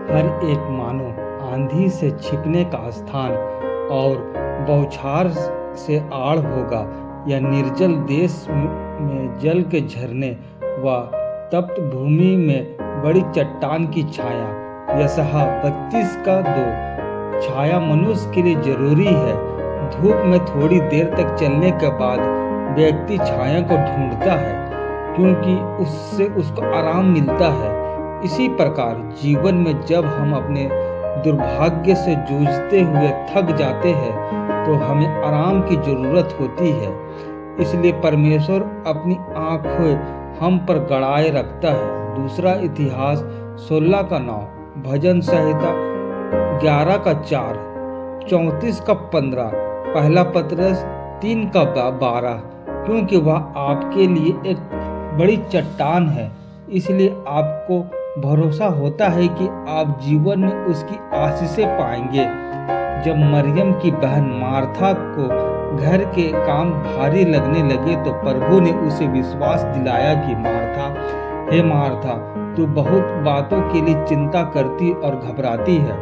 हर एक मानो आंधी से छिपने का स्थान और बौछार से आड़ होगा। यह निर्जल देश में जल के झरने व तप्त भूमि में बड़ी चट्टान की छाया। यशहा 32 का 2। छाया मनुष्य के लिए जरूरी है। धूप में थोड़ी देर तक चलने के बाद व्यक्ति छाया को ढूंढता है, क्योंकि उससे उसको आराम मिलता है। इसी प्रकार जीवन में जब हम अपने दुर्भाग्य से जूझते हुए थक जाते हैं तो हमें आराम की जरूरत होती है। इसलिए परमेश्वर अपनी आंखें हम पर गड़ाए रखता है। दूसरा इतिहास 16 का 9, भजन संहिता 11 का 4, 34 का 15, पहला पतरस 3 का 12। क्योंकि वह आपके लिए एक बड़ी चट्टान है, इसलिए आपको भरोसा होता है कि आप जीवन में उसकी आशीषें पाएंगे। जब मरियम की बहन मार्था को घर के काम भारी लगने लगे तो प्रभु ने उसे विश्वास दिलाया कि मार्था, हे मार्था, तू बहुत बातों के लिए चिंता करती और घबराती है,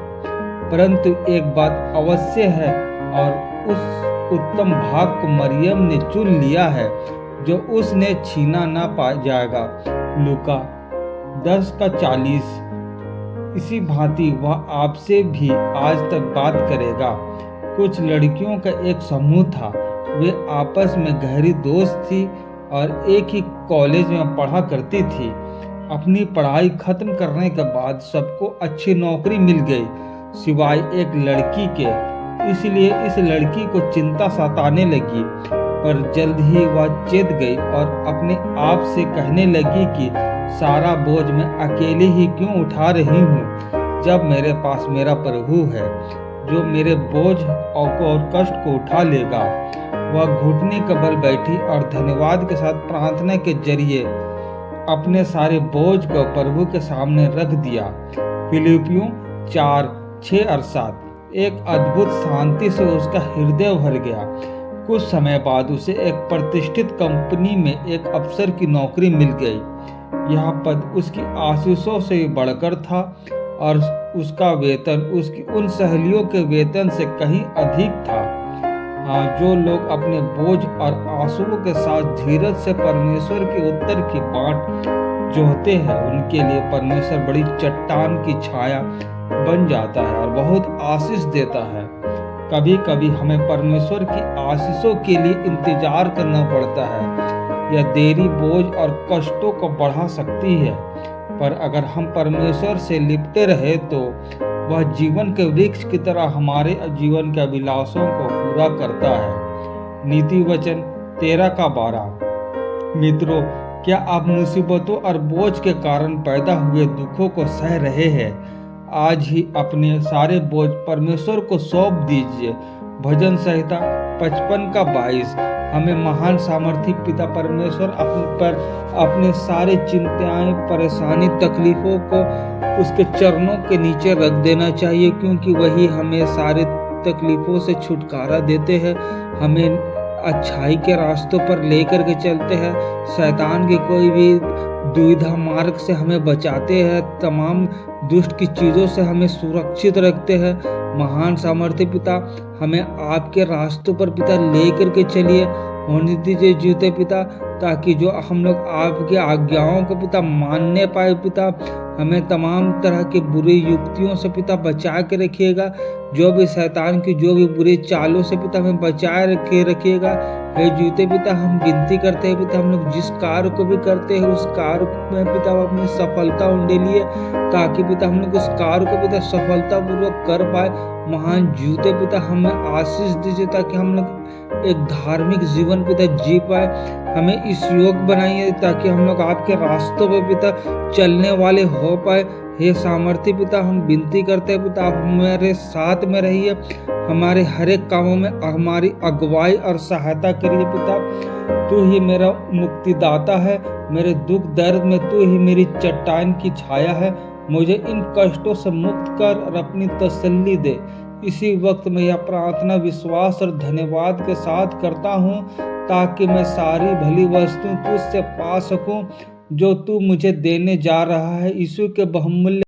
परंतु एक बात अवश्य है और उस उत्तम भाग को मरियम ने चुन लिया है जो उसने छीना ना पा जाएगा। लूका 10 का 40। इसी भांति वह आपसे भी आज तक बात करेगा। कुछ लड़कियों का एक समूह था। वे आपस में गहरी दोस्त थी और एक ही कॉलेज में पढ़ा करती थी। अपनी पढ़ाई खत्म करने के बाद सबको अच्छी नौकरी मिल गई, सिवाय एक लड़की के। इसलिए इस लड़की को चिंता सताने लगी, पर जल्द ही वह चेत गई और अपने आप से कहने लगी कि सारा बोझ मैं अकेले ही क्यों उठा रही हूँ, जब मेरे पास मेरा प्रभु है जो मेरे बोझ और कष्ट को उठा लेगा। वह घुटने के बल बैठी और धन्यवाद के साथ प्रार्थना के जरिए अपने सारे बोझ को प्रभु के सामने रख दिया। फिलिपियों 4, 6 और 7। एक अद्भुत शांति से उसका हृदय भर गया। कुछ समय बाद उसे एक प्रतिष्ठित कंपनी में एक अफसर की नौकरी मिल गई। यह पद उसकी आशीषों से बढ़कर था और उसका वेतन उसकी उन सहेलियों के वेतन से कहीं अधिक था। जो लोग अपने बोझ और आंसुओं के साथ धीरज से परमेश्वर के उत्तर की बाट जोहते हैं, उनके लिए परमेश्वर बड़ी चट्टान की छाया बन जाता है और बहुत आशीष देता है। कभी कभी हमें परमेश्वर की आशीषों के लिए इंतजार करना पड़ता है। यह देरी बोझ और कष्टों को बढ़ा सकती है, पर अगर हम परमेश्वर से लिपटे रहे तो वह जीवन के वृक्ष की तरह हमारे जीवन के अभिलाषों को पूरा करता है। नीति वचन 13 का 12। मित्रों, क्या आप मुसीबतों और बोझ के कारण पैदा हुए दुखों को सह रहे हैं? आज ही अपने सारे बोझ परमेश्वर को सौंप दीजिए। भजन संहिता 55 का 22। हमें महान सामर्थी पिता परमेश्वर पर अपने सारे चिंताएं, परेशानी, तकलीफों को उसके चरणों के नीचे रख देना चाहिए, क्योंकि वही हमें सारे तकलीफों से छुटकारा देते हैं, हमें अच्छाई के रास्तों पर लेकर के चलते हैं, शैतान की कोई भी दुविधा मार्ग से हमें बचाते हैं, तमाम दुष्ट की चीज़ों से हमें सुरक्षित रखते हैं। महान सामर्थ्य पिता, हमें आपके रास्तों पर पिता लेकर के चलिए, होने दीजिए जीते पिता, ताकि जो हम लोग आपकी आज्ञाओं को पिता मानने पाए पिता। हमें तमाम तरह के बुरी युक्तियों से पिता बचा के रखिएगा, जो भी शैतान की जो भी बुरी चालों से पिता हमें बचाए रखिएगा। हे जीते पिता, हम विनती करते हैं पिता, हम लोग जिस कार्य को भी करते हैं उस कार्य में पिता अपनी सफलता उंडेलिए, ताकि पिता हम लोग उस कार्य को पिता सफलतापूर्वक कर पाए। महान जीते पिता, हमें आशीष दीजिए ताकि हम लोग एक धार्मिक जीवन पिता जी पाए। हमें इस योग बनाइए ताकि हम लोग आपके रास्तों पे पिता चलने वाले हो पाए। हे सामर्थ्य पिता, हम विनती करते हैं पिता, आप हमारे साथ में रहिए, हमारे हर एक कामों में हमारी अगुवाई और सहायता करिए पिता। तू ही मेरा मुक्तिदाता है, मेरे दुख दर्द में तू ही मेरी चट्टान की छाया है। मुझे इन कष्टों से मुक्त कर और अपनी तसल्ली दे। इसी वक्त मैं यह प्रार्थना विश्वास और धन्यवाद के साथ करता हूँ, ताकि मैं सारी भली वस्तु तुझसे पा सकूं जो तू मुझे देने जा रहा है। यीशु के बहुमूल्य